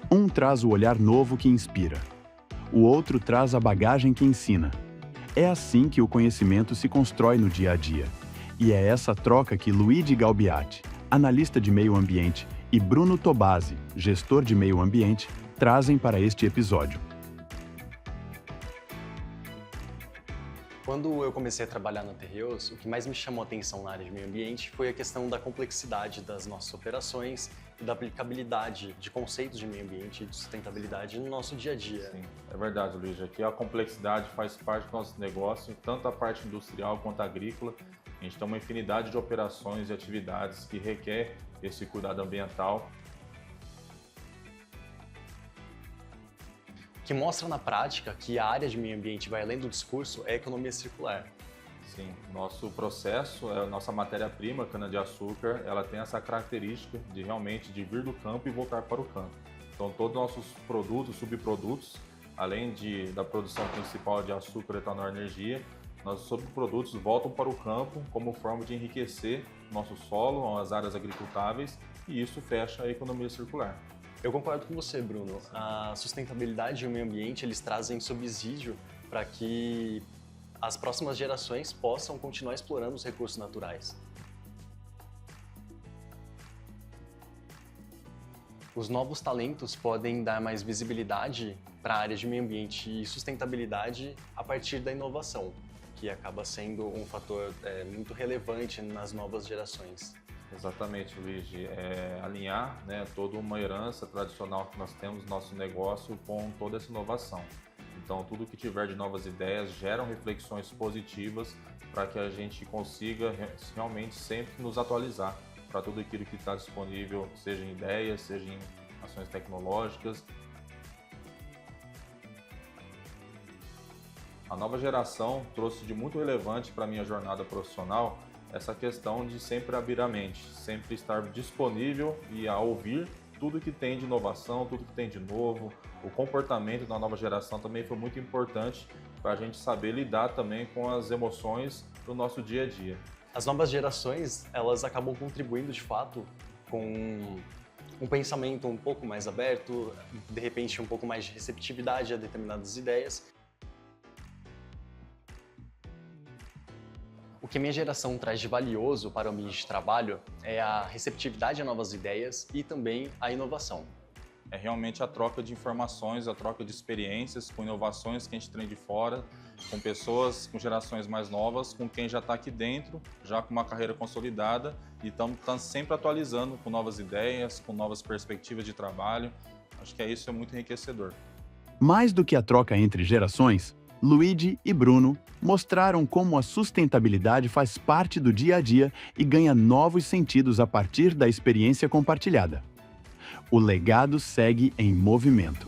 Um traz o olhar novo que inspira. O outro traz a bagagem que ensina. É assim que o conhecimento se constrói no dia a dia. E é essa troca que Luigi Galbiati, analista de meio ambiente, e Bruno Tobasi, gestor de meio ambiente, trazem para este episódio. Quando eu comecei a trabalhar na Terreos, o que mais me chamou a atenção na área de meio ambiente foi a questão da complexidade das nossas operações e da aplicabilidade de conceitos de meio ambiente e de sustentabilidade no nosso dia a dia. Sim, é verdade, Luiz. Aqui a complexidade faz parte do nosso negócio, tanto a parte industrial quanto a agrícola. A gente tem uma infinidade de operações e atividades que requer esse cuidado ambiental. O que mostra na prática que a área de meio ambiente vai além do discurso é a economia circular. Sim, nosso processo, a nossa matéria-prima, cana-de-açúcar, ela tem essa característica de realmente de vir do campo e voltar para o campo. Então, todos os nossos produtos, subprodutos, além da produção principal de açúcar, etanol e energia, nossos subprodutos voltam para o campo como forma de enriquecer nosso solo, as áreas agricultáveis, e isso fecha a economia circular. Eu concordo com você, Bruno. A sustentabilidade e o meio ambiente, eles trazem subsídio para que as próximas gerações possam continuar explorando os recursos naturais. Os novos talentos podem dar mais visibilidade para a área de meio ambiente e sustentabilidade a partir da inovação, que acaba sendo um fator muito relevante nas novas gerações. Exatamente, Luigi. Alinhar, né, toda uma herança tradicional que nós temos no nosso negócio com toda essa inovação. Então, tudo que tiver de novas ideias geram reflexões positivas para que a gente consiga realmente sempre nos atualizar para tudo aquilo que está disponível, seja em ideias, seja em ações tecnológicas. A nova geração trouxe de muito relevante para a minha jornada profissional essa questão de sempre abrir a mente, sempre estar disponível e a ouvir tudo que tem de inovação, tudo que tem de novo. O comportamento da nova geração também foi muito importante para a gente saber lidar também com as emoções do nosso dia a dia. As novas gerações, elas acabam contribuindo de fato com um pensamento um pouco mais aberto, de repente um pouco mais de receptividade a determinadas ideias. O que a minha geração traz de valioso para o ambiente de trabalho é a receptividade a novas ideias e também a inovação. É realmente a troca de informações, a troca de experiências, com inovações que a gente tem de fora, com pessoas, com gerações mais novas, com quem já está aqui dentro, já com uma carreira consolidada, e estamos sempre atualizando com novas ideias, com novas perspectivas de trabalho. Acho que isso é muito enriquecedor. Mais do que a troca entre gerações, Luigi e Bruno mostraram como a sustentabilidade faz parte do dia a dia e ganha novos sentidos a partir da experiência compartilhada. O legado segue em movimento.